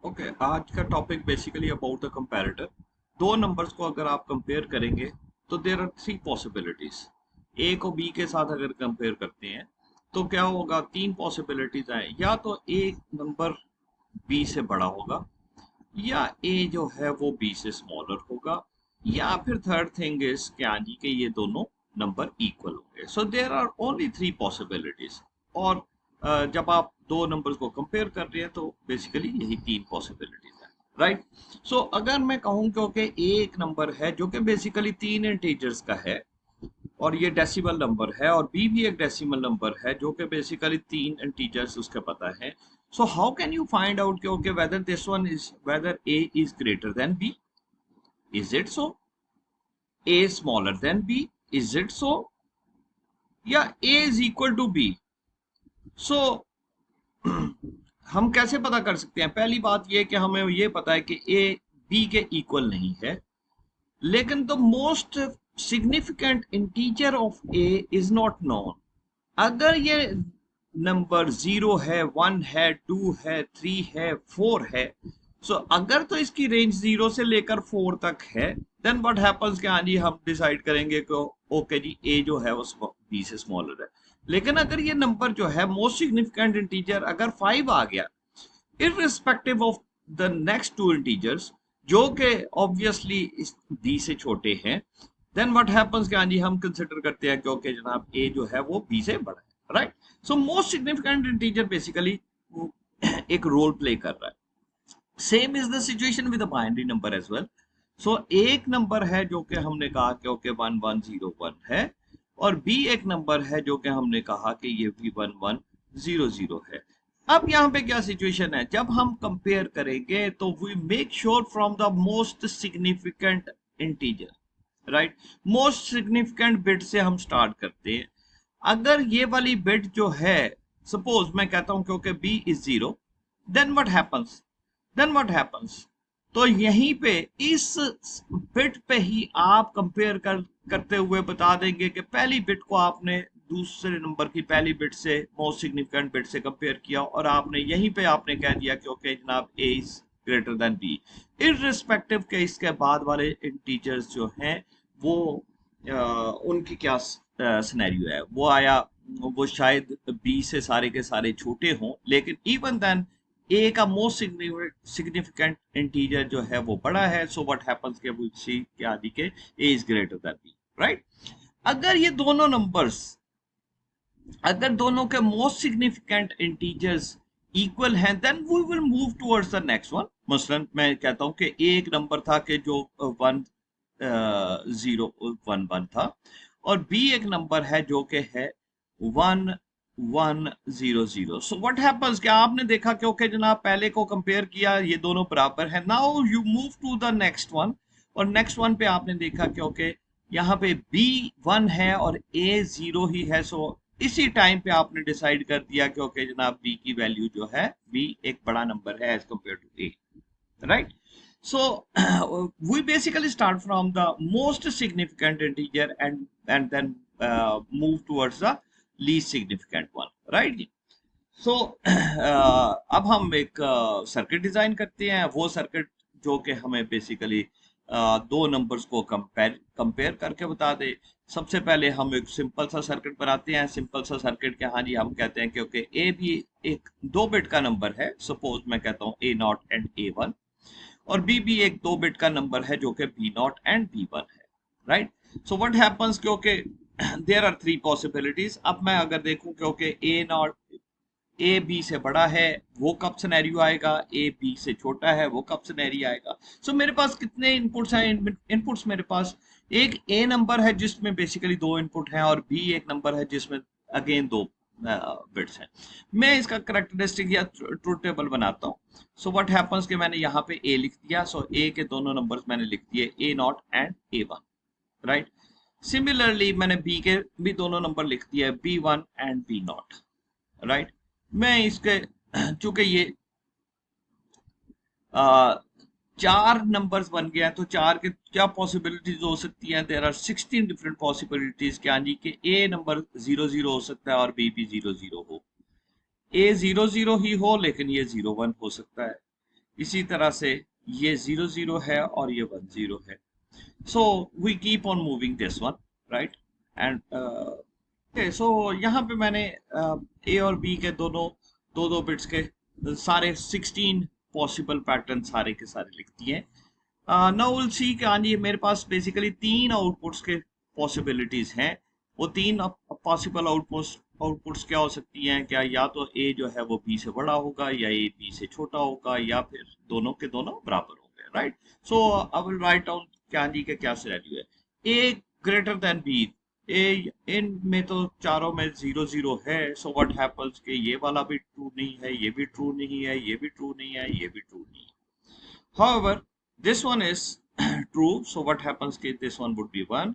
Okay आज का topic basically about the comparator. दो नंबर्स को अगर आप कंपेयर करेंगे तो देर आर थ्री पॉसिबिलिटीज। ए को बी के साथ अगर कंपेयर करते हैं तो क्या होगा, तीन पॉसिबिलिटीज आए। या तो ए नंबर बी से बड़ा होगा, या ए जो है वो बी से स्मॉलर होगा, या फिर थर्ड थिंग इज क्या जी कि ये दोनों नंबर इक्वल होंगे। So there are only three possibilities. और जब आप दो नंबर्स को कंपेयर कर रहे हैं तो बेसिकली यही तीन पॉसिबिलिटीज है, राइट। सो अगर मैं कहूँ क्योंकि एक नंबर है जो कि बेसिकली तीन इंटीजर्स का है और ये डेसिमल नंबर है, और बी भी एक डेसिमल नंबर है जो कि बेसिकली तीन इंटीजर्स उसके पता है। So how can you find out कि whether this one is whether A is greater than B? Is it so? A smaller than B? Is it so? या A is equal to B? So हम कैसे पता कर सकते हैं? पहली बात यह कि हमें ये पता है कि ए बी के इक्वल नहीं है, लेकिन the most significant integer of A is not known. अगर ये नंबर जीरो है, वन है, टू है, थ्री है, फोर है, सो अगर तो इसकी रेंज जीरो से लेकर फोर तक है, देन व्हाट हैपेंस कि हाँ जी हम डिसाइड करेंगे कि ओके जी ए जो है वो बी से स्मॉलर है। लेकिन अगर ये नंबर जो है मोस्ट सिग्निफिकेंट इंटीजर अगर फाइव आ गया, irrespective of the next two integers, जो कि ऑब्वियसली इस b से छोटे हैं, देन व्हाट हैपेंस कि हाँ जी हम कंसिडर करते हैं क्योंकि जनाब a जो है वो b से बड़ा है, right. So most significant integer basically एक रोल प्ले कर रहा है। Same is the situation with binary number as well. So एक नंबर है जो कि हमने कहा कि ओके 1101 है, और बी एक नंबर है जो कि हमने कहा कि ये भी 1100 है। अब यहाँ पे क्या सिचुएशन है, जब हम कंपेयर करेंगे तो we make sure from the most significant integer, right. Most significant bit से हम स्टार्ट करते हैं। अगर ये वाली बिट जो है, सपोज मैं कहता हूं क्योंकि B is zero, then what happens? Then what happens? तो यहीं पे इस बिट पे ही आप कंपेयर करते हुए बता देंगे कि पहली बिट को आपने दूसरे नंबर की पहली बिट से, मोस्ट सिग्निफिकेंट बिट से कंपेयर किया, और आपने यहीं पे आपने कह दिया कि ओके जनाब A is greater than B, irrespective के इसके बाद वाले इंटीजर्स जो हैं वो उनकी क्या सिनेरियो है। वो आया, वो शायद बी से सारे के सारे छोटे हों, लेकिन इवन देन ए का मोस्ट सिग्निफिकेंट इंटीजर जो है वो बड़ा है। सो व्हाट हैपेंस के वो सी के आदि के A is greater than B, right. अगर ये दोनों नंबर्स, अगर दोनों के मोस्ट सिग्निफिकेंट इंटीजर्स इक्वल हैं, then we will move towards the next one. मसलन मैं कहता हूं कि एक नंबर था कि जो 1011 था, और बी एक नंबर है जो कि है 1100। सो व्हाट हैपेंस, क्या आपने देखा कि ओके जनाब पहले को कंपेयर किया, ये दोनों बराबर है। Now you move to the next one, और नेक्स्ट वन पे आपने देखा कि ओके यहाँ पे बी वन है और ए जीरो ही है। सो इसी टाइम पे आपने डिसाइड कर दिया कि ओके जनाब बी की वैल्यू जो है, बी एक बड़ा नंबर है as compared to A, right? So we basically start from the most significant integer and then move towards the least significant one, right? सो अब हम एक सर्किट डिजाइन करते हैं। वो सर्किट जो कि हमें बेसिकली दो नंबर्स को कंपेयर करके बता दे। सबसे पहले हम एक सिंपल सा सर्किट बनाते हैं। सिंपल सा सर्किट के हाँ जी हम कहते हैं क्योंकि ए भी एक दो बिट का नंबर है। सपोज मैं कहता हूँ A not and A one, और बी भी एक दो बिट का नंबर है जो कि B naught and B one है, राइट। सो व्हाट हैपेंस, क्योंकि देयर आर थ्री पॉसिबिलिटीज। अब मैं अगर देखूं क्योंकि ए नॉट ए बी से बड़ा है, वो कब सिनेरियो आएगा, ए बी से छोटा है, वो कब सिनेरियो आएगा। सो मेरे पास कितने इनपुट्स हैं? इनपुट्स मेरे पास एक ए नंबर है जिसमें बेसिकली दो इनपुट हैं, और बी एक नंबर है जिसमें अगेन दो बिट्स हैं। मैं इसका करेक्टरिस्टिक या ट्रुथ टेबल बनाता हूँ। सो व्हाट हैपेंस कि मैंने यहाँ पे ए लिख दिया। सो ए के दोनों नंबर्स मैंने लिख दिए, A not and A one, right. Similarly मैंने बी के भी दोनों नंबर लिख दिए, B one and B nought, right. मैं इसके चूंकि ये आ, चार नंबर्स बन गया है, तो चार के क्या पॉसिबिलिटीज हो सकती हैं? There are 16 different possibilities. क्या जी कि ए नंबर 00 हो सकता है और बी भी 00 हो, ए 00 ही हो लेकिन ये 01 हो सकता है, इसी तरह से ये 0 0 है और ये 1 0 है. So we keep on moving this one, right? And okay, so यहाँ पे मैंने A और B के दोनों दो बिट्स के सारे 16 पॉसिबल पैटर्न सारे के सारे लिख दिए. नाउ विल सी कि हाँ जी मेरे पास बेसिकली तीन आउटपुट्स के पॉसिबिलिटीज हैं. वो तीन पॉसिबल आउटपुट्स क्या हो सकती हैं? क्या या तो A जो है वो B से बड़ा होगा, या A B से छोटा होगा, या फिर दोनों के दोनों बराबर होंगे, right? So I will write down क्या जी के क्या सिनेरियो है. A greater than B. ए इन में तो चारों में 0 0 है. सो व्हाट हैपेंस कि ये वाला भी ट्रू नहीं है, ये भी ट्रू नहीं है, ये भी ट्रू नहीं है, ये भी ट्रू नहीं है. However, this one is true, so what happens कि this one would be 1.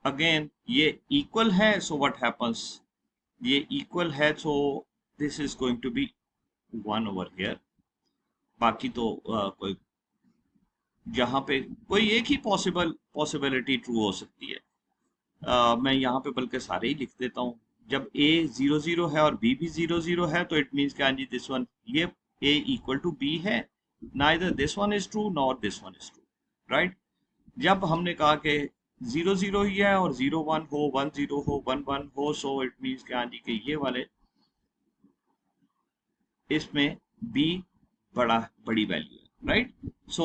Again ये equal है, so what happens? ये equal है, so this is going to be 1 over here. बाकी तो कोई जहाँ पे कोई एक ही पॉसिबिलिटी ट्रू हो सकती है. मैं यहाँ पे बल्कि सारे ही लिख देता हूँ. जब A 0 0 है और B भी 0 0 है, तो इट मीन्स क्या जी दिस वन, ये A इक्वल टू B है. Neither this one is true nor this one is true, right? जब हमने कहा कि 0 0 ही है और 0 1 हो, 1 0 हो, 1 1 हो, सो इट मीन्स क्या जी कि ये वाले इसमें B बड़ी वैल्यू है, right? So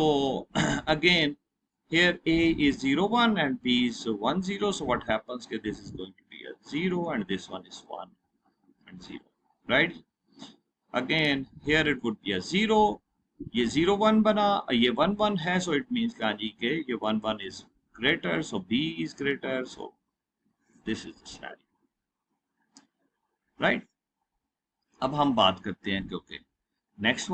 again here A is 0 1 and B is 1 0, so what happens? This is going to be a 0 and this one is 1 and 0, right? Again here it would be a 0. ये 0 1 बना, ये 1 1 है, so it means क्या जी के ये 1 1 is greater, so B is greater, so this is the scenario, right? अब हम बात करते हैं क्योंकि नेक्स्ट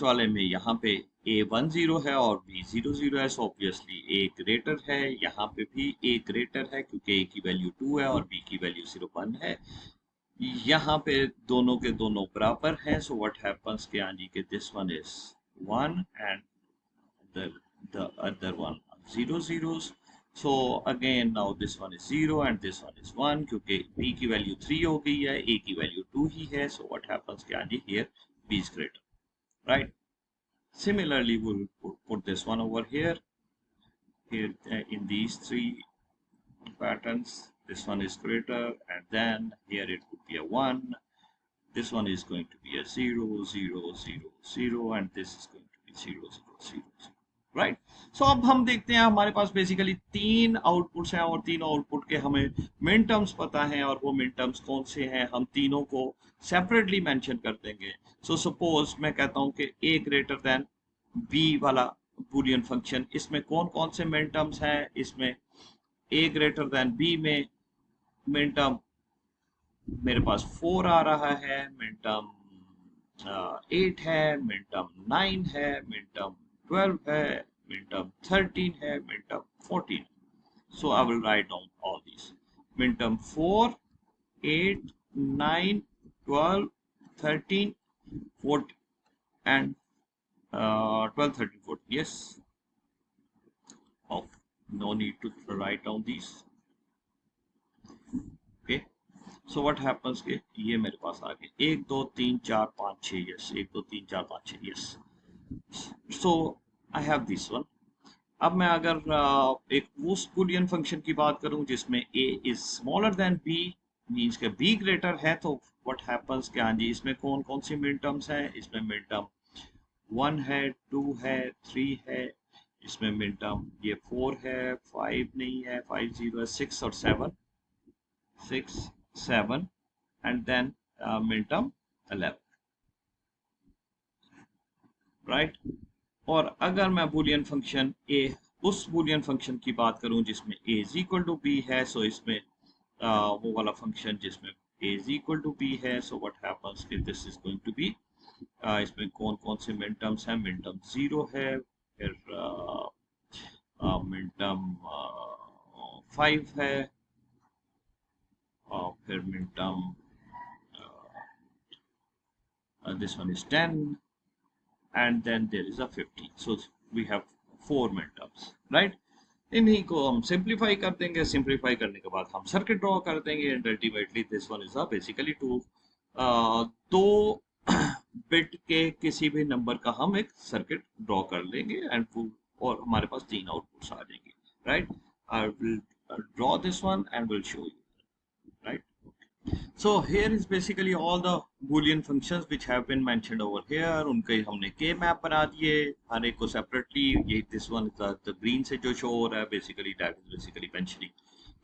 वाले में यहाँ पे A 1 0 है और B 0 0 है, सो ऑब्वियसली A ग्रेटर है. यहाँ पे भी A ग्रेटर है क्योंकि A की वैल्यू 2 है और B की वैल्यू 0 1 है. यहाँ पे दोनों के दोनों बराबर हैं, सो व्हाट हैपेंस कि हाँ जी के this one is 1 and the other one 0 zeros. So again now this one is 0 and this one is 1 क्योंकि B की वैल्यू 3 हो गई है, A की वैल्यू 2 ही है. So what happens कि हाँ जी here B is greater, right? Similarly we'll put this one over here in these three patterns. This one is greater, and then here it would be a 1. This one is going to be a 0 0 0 0 and this is going to be 0 0 0 0, right? सो अब हम देखते हैं हमारे पास basically तीन outputs हैं और तीनों output के हमें मिन टर्म्स पता हैं, और वो मिन टर्म्स कौन से हैं हम तीनों को सेपरेटली मेंशन कर देंगे. सो सपोज मैं कहता हूं कि A ग्रेटर देन B वाला बूलियन फंक्शन, इसमें कौन कौन से मिन टर्म्स हैं? इसमें A ग्रेटर देन B में मिन टर्म मेरे पास 4 आ रहा है, मिन टर्म 8 है, मिन टर्म 9 है, मिन टर्म 12 है, min term 13 है, min term 14. So I will write down all these. Min term 4, 8, 9, 12, 13, 14 and 12, 13, 14. Yes. Oh, no need to write down these. Okay. So what happens के ये मेरे पास आ गए 1 2 3 4 5 6. Yes. 1 2 3 4 5 6. Yes. So I have this one. अब मैं अगर एक उस Boolean function की बात करूं जिसमें A is smaller than B, means के B ग्रेटर है, तो व्हाट हैपेंस कि हाँ जी इसमें कौन कौन सी मिन टर्म्स हैं? इसमें मिन टर्म 1 है, 2 है, 3 है. इसमें मिन टर्म ये 4 है, 5 नहीं है, 5 0 है, 6 और 7, 6 7 and then minterm 11, right? और अगर मैं बूलियन फंक्शन उस बूलियन फंक्शन की बात करूं जिसमें A is equal to B है, सो इसमें वो वाला फंक्शन जिसमें A is equal to B है, सो व्हाट हैपेंस कि this is going to be, इसमें कौन कौन से मिन टर्म्स हैं? मिन टर्म 0 है, फिर मिन टर्म 5 है, फिर min term this one is 10 and then there is a 15. So we have 4 midterms, right? इन्हीं को हम सिंप्लीफाई कर देंगे. सिंप्लीफाई करने के बाद हम सर्किट ड्रॉ कर देंगे and ultimately this one is basically two दो बिट के किसी भी नंबर का हम एक सर्किट ड्रॉ कर लेंगे एंड और हमारे पास 3 आउटपुट्स आ जाएंगे, right. I will draw this one and will show you, right? So here is basically all the boolean functions which have been mentioned over here. उनके हमने k map बना दिए हर एक को separately. ये this one is the green से जो show हो रहा है basically that is basically mentioning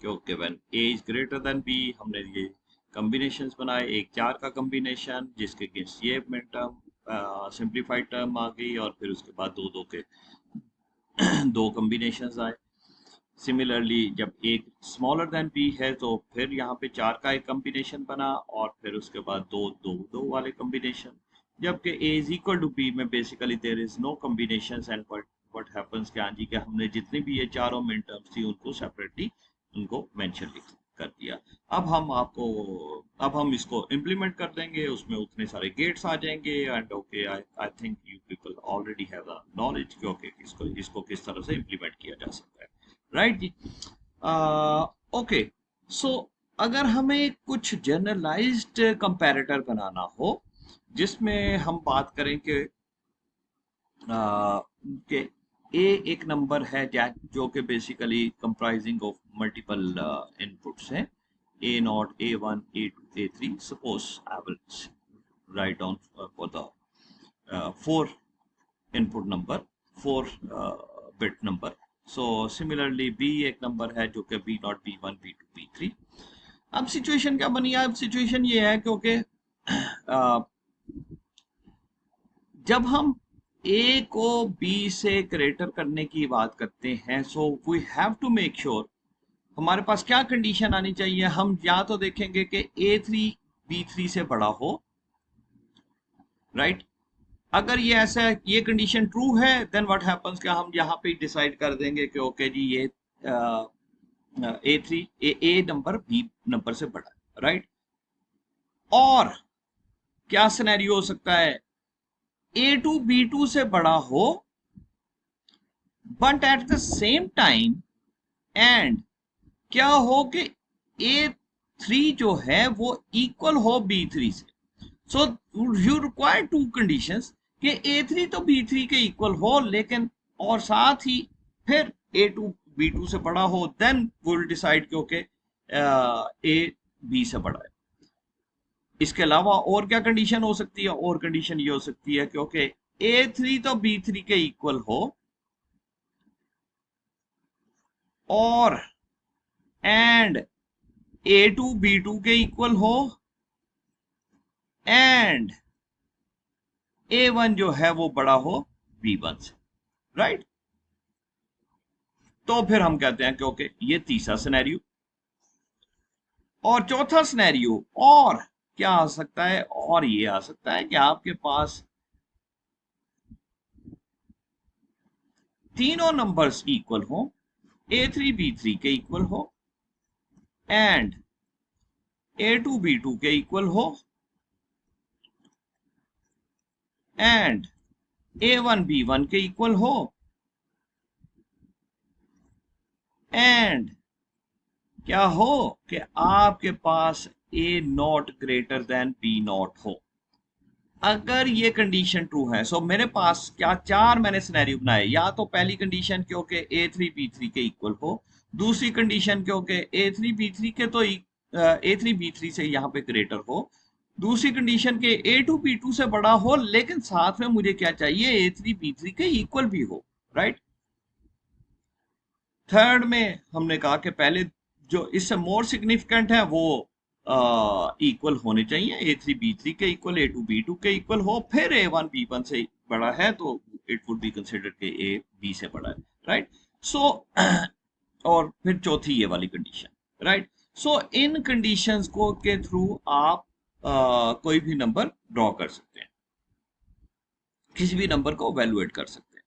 कि okay when a is greater than b हमने ये combinations बनाए, एक 4 का combination जिसके against ये मिड टर्म simplified term आ गई और फिर उसके बाद दो के दो combinations आए. सिमिलरली जब एक स्मॉलर देन बी है तो फिर यहाँ पे 4 का एक कॉम्बिनेशन बना और फिर उसके बाद दो वाले कॉम्बिनेशन. जबकि A is equal to B में basically there is no combinations and what happens कि हाँ जी कि हमने जितनी भी ये चारों मिन टर्म्स थी उनको सेपरेटली उनको मेंशन कर दिया. अब हम इसको इम्प्लीमेंट कर देंगे, उसमें उतने सारे गेट्स आ जाएंगे and okay I think you people already have the knowledge कि ओके इसको किस तरह से इम्प्लीमेंट किया जा सकता है, राइट जी. ओके, सो अगर हमें कुछ जनरलाइज्ड कंपैरेटर बनाना हो जिसमें हम बात करें कि ए एक नंबर है जो कि basically comprising of multiple inputs हैं, A nought, A one, A two, A three. Suppose I will write down for the 4 input number, 4 bit number. So similarly B एक नंबर है जो कि B nought, B one, B two, B three. अब situation क्या बनी है? अब situation ये है क्योंकि जब हम ए को बी से ग्रेटर करने की बात करते हैं so we have to make sure हमारे पास क्या कंडीशन आनी चाहिए. हम या तो देखेंगे कि A3 B3 से बड़ा हो, राइट. अगर ये ऐसा ये कंडीशन ट्रू है देन व्हाट हैपेंस कि हम यहाँ पे डिसाइड कर देंगे कि ओके जी ये A3 ए नंबर B नंबर से बड़ा है, राइट. और क्या सिनेरियो हो सकता है? A2 B2 से बड़ा हो but at the same time and क्या हो कि A3 जो है वो इक्वल हो B3 से. सो यू रिक्वायर 2 कंडीशंस कि A3 तो B3 के इक्वल हो लेकिन और साथ ही फिर A2 B2 से बड़ा हो, देन वी विल डिसाइड कि ओके A B से बड़ा है. इसके अलावा और क्या कंडीशन हो सकती है? और कंडीशन ये हो सकती है कि ओके A3 तो B3 के इक्वल हो और एंड A2 B2 के इक्वल हो एंड A1 जो है वो बड़ा हो B1 से, राइट. तो फिर हम कहते हैं कि ओके ये तीसरा सिनेरियो. और चौथा सिनेरियो और क्या आ सकता है? और ये आ सकता है कि आपके पास तीनों नंबर्स इक्वल हो, A3 B3 के इक्वल हो एंड A2 B2 के इक्वल हो एंड A1 B1 के इक्वल हो एंड क्या हो कि आपके पास A not greater than B not हो. अगर ये कंडीशन ट्रू है सो मेरे पास क्या 4 मैंने सिनेरियो बनाए. या तो पहली कंडीशन क्योंकि A3 B3 के इक्वल हो, दूसरी कंडीशन क्योंकि A3 B3 के तो A3 B3 से यहाँ पे ग्रेटर हो, दूसरी कंडीशन के A2 B2 से बड़ा हो लेकिन साथ में मुझे क्या चाहिए? A3 B3 के इक्वल भी हो, राइट. थर्ड में हमने कहा कि पहले जो इससे मोर सिग्निफिकेंट है वो इक्वल होने चाहिए. A3 B3 के इक्वल, A2 B2 के इक्वल हो, फिर A1 B1 से बड़ा है तो इट वुड बी कंसिडर्ड कि A B से बड़ा है, राइट. सो और फिर चौथी ये वाली कंडीशन, राइट. सो इन कंडीशंस को के थ्रू आप कोई भी नंबर ड्रॉ कर सकते हैं, किसी भी नंबर को वैल्यूएट कर सकते हैं.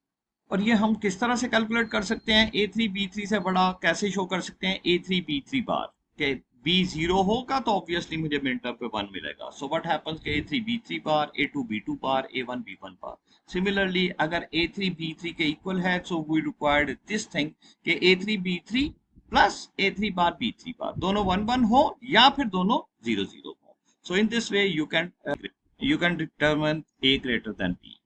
और ये हम किस तरह से कैलकुलेट कर सकते हैं? A3 B3 से बड़ा कैसे शो कर सकते हैं? A3 B3 बार के B 0 होगा तो ऑब्वियसली मुझे मिड टर्म पे 1 मिलेगा. सो व्हाट हैपेंस कि A3 B3 बार, A2 B2 बार, A1 B1 बार. सिमिलरली अगर A3 B3 के इक्वल है so we required this thing कि A3 B3 प्लस A3 बार B3 बार दोनों 1 1 हो या फिर दोनों 0 0 हो. So in this way you can you can determine a greater than b.